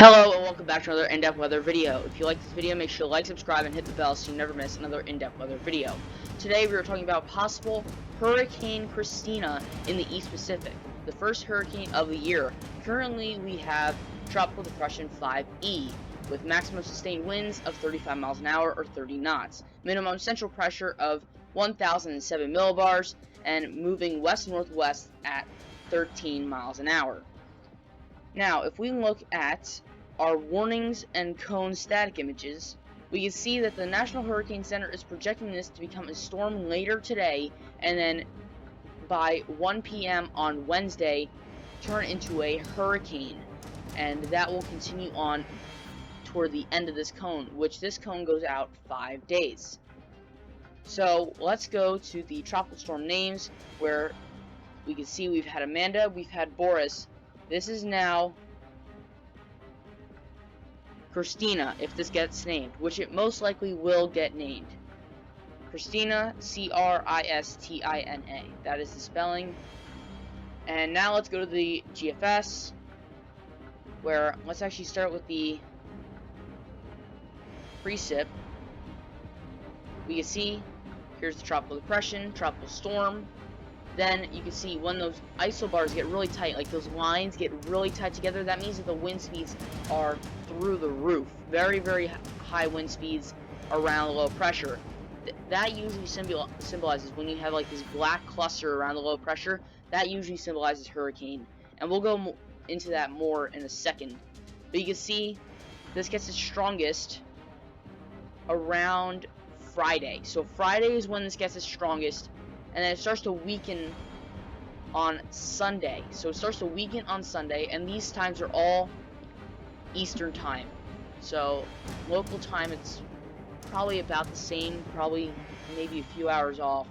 Hello and welcome back to another in-depth weather video. If you like this video, make sure to like, subscribe, and hit the bell so you never miss another in-depth weather video. Today we are talking about possible Hurricane Cristina in the East Pacific, the first hurricane of the year. Currently we have Tropical Depression 5E with maximum sustained winds of 35 miles an hour or 30 knots, minimum central pressure of 1,007 millibars, and moving west-northwest at 13 miles an hour. Now, if we look at our warnings and cone static images, we can see that the National Hurricane Center is projecting this to become a storm later today, and then by 1 p.m. on Wednesday, turn into a hurricane. And that will continue on toward the end of this cone, which this cone goes out 5 days. So, let's go to the tropical storm names, where we can see we've had Amanda, we've had Boris. This is now Cristina, if this gets named, which it most likely will get named. Cristina, C-R-I-S-T-I-N-A. That is the spelling. And now let's go to the GFS, where let's actually start with the precip. We can see here's the tropical depression, tropical storm. Then you can see when those isobars get really tight, like those lines get really tight together, that means that the wind speeds are through the roof. Very, very high wind speeds around low pressure. That usually symbolizes when you have like this black cluster around the low pressure, that usually symbolizes hurricane. And we'll go into that more in a second. But you can see this gets its strongest around Friday. So Friday is when this gets its strongest. And then it starts to weaken on Sunday. So it starts to weaken on Sunday, and these times are all Eastern time. So local time, it's probably about the same, probably maybe a few hours off,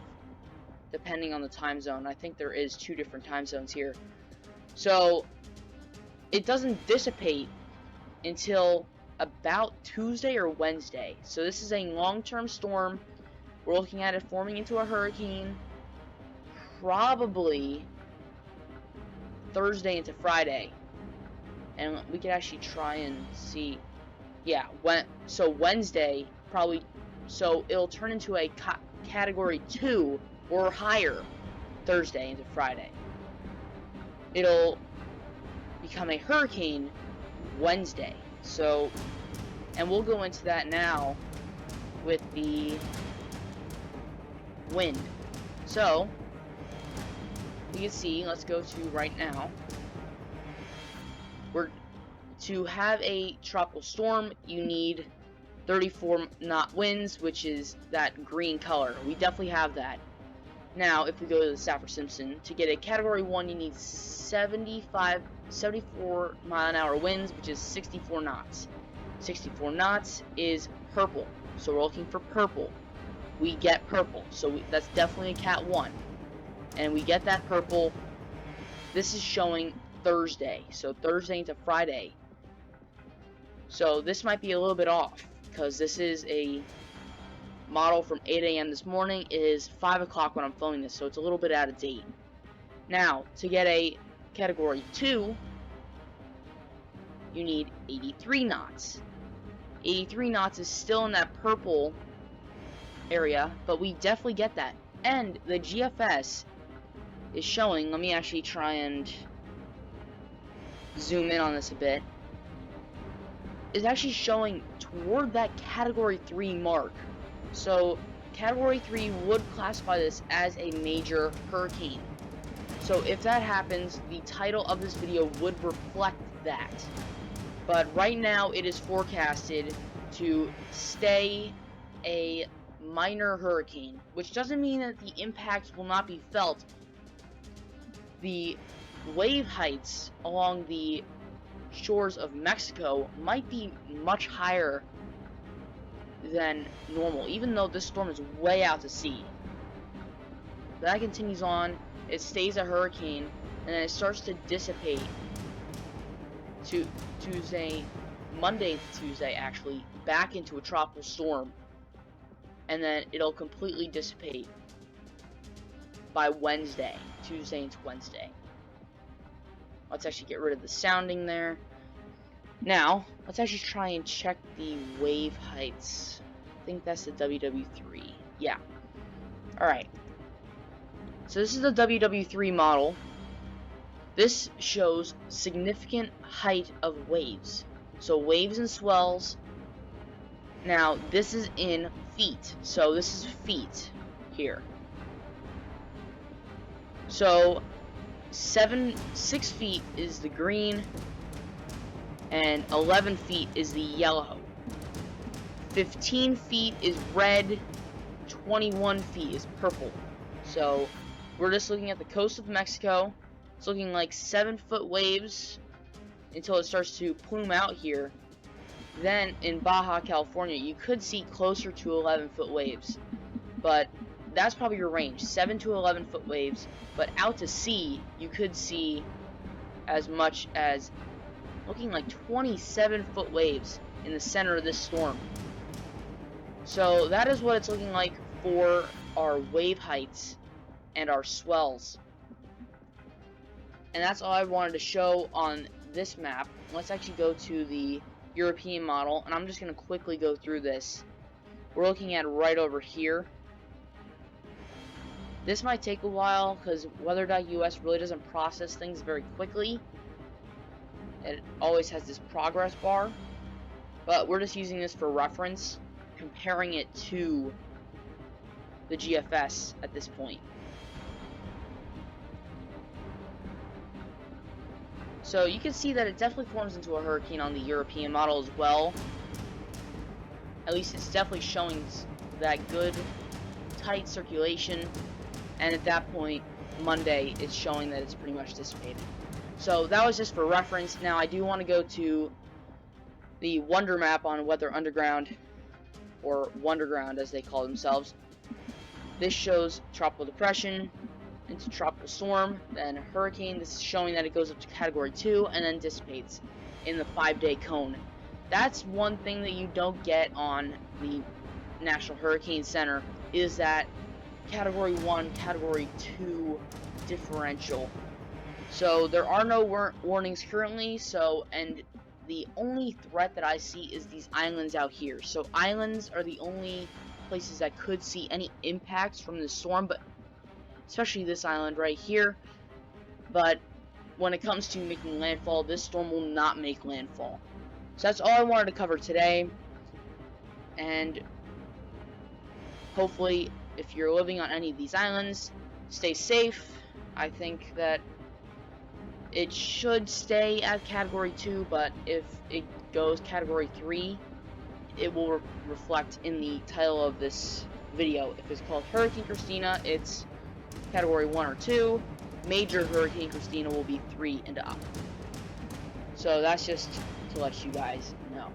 depending on the time zone. I think there is 2 different time zones here. So it doesn't dissipate until about Tuesday or Wednesday. So this is a long-term storm. We're looking at it forming into a hurricane probably Thursday into Friday. And we could actually try and see, yeah, so Wednesday probably, so it'll turn into a category 2 or higher Thursday into Friday. It'll become a hurricane Wednesday. So, and we'll go into that now with the wind. So you can see, let's go to right now, to have a tropical storm you need 34 knot winds, which is that green color. We definitely have that. Now if we go to the Saffir-Simpson, to get a category 1 you need 74 mile an hour winds, which is 64 knots. 64 knots is purple, so we're looking for purple. We get purple, so that's definitely a Cat 1. And we get that purple. This is showing Thursday, so Thursday into Friday. So this might be a little bit off, because this is a model from 8 a.m. this morning. It is 5 o'clock when I'm filming this, so it's a little bit out of date. Now, to get a category 2, you need 83 knots. 83 knots is still in that purple area, but we definitely get that. And the GFS is showing, let me actually try and zoom in on this a bit, is actually showing toward that category 3 mark. So category 3 would classify this as a major hurricane. So if that happens, the title of this video would reflect that. But right now it is forecasted to stay a minor hurricane, which doesn't mean that the impacts will not be felt. The wave heights along the shores of Mexico might be much higher than normal, even though this storm is way out to sea. That continues on, it stays a hurricane, and then it starts to dissipate to Monday to Tuesday actually, back into a tropical storm. And then it'll completely dissipate by Wednesday, Tuesday into Wednesday. Let's actually get rid of the sounding there. Now, let's actually try and check the wave heights. I think that's the WW3. Yeah. Alright. So this is the WW3 model. This shows significant height of waves. So waves and swells. Now, this is in feet. So this is feet here. So 6 feet is the green, and 11 feet is the yellow. 15 feet is red, 21 feet is purple. So we're just looking at the coast of Mexico. It's looking like 7-foot waves until it starts to plume out here. Then in Baja California, you could see closer to 11-foot waves, but that's probably your range, 7 to 11-foot waves. But out to sea, you could see as much as looking like 27-foot waves in the center of this storm. So that is what it's looking like for our wave heights and our swells. And that's all I wanted to show on this map. Let's actually go to the European model, and I'm just going to quickly go through this. We're looking at right over here. This might take a while because weather.us really doesn't process things very quickly. It always has this progress bar, but we're just using this for reference, comparing it to the GFS at this point. So you can see that it definitely forms into a hurricane on the European model as well. At least it's definitely showing that good tight circulation, and at that point Monday it's showing that it's pretty much dissipated. So that was just for reference. Now I do want to go to the Wonder map on Weather Underground, or Wonderground as they call themselves. This shows tropical depression into tropical storm, then a hurricane. This is showing that it goes up to category 2 and then dissipates in the 5-day cone. That's one thing that you don't get on the National Hurricane Center, is that category 1, category 2 differential. So there are no warnings currently, and the only threat that I see is these islands out here. So islands are the only places that could see any impacts from the storm, but especially this island right here. But when it comes to making landfall, this storm will not make landfall. So that's all I wanted to cover today. And hopefully, if you're living on any of these islands, stay safe. I think that it should stay at category 2, but if it goes category 3, it will reflect in the title of this video. If it's called Hurricane Cristina, it's category 1 or 2. Major Hurricane Cristina will be 3 and up. So that's just to let you guys know.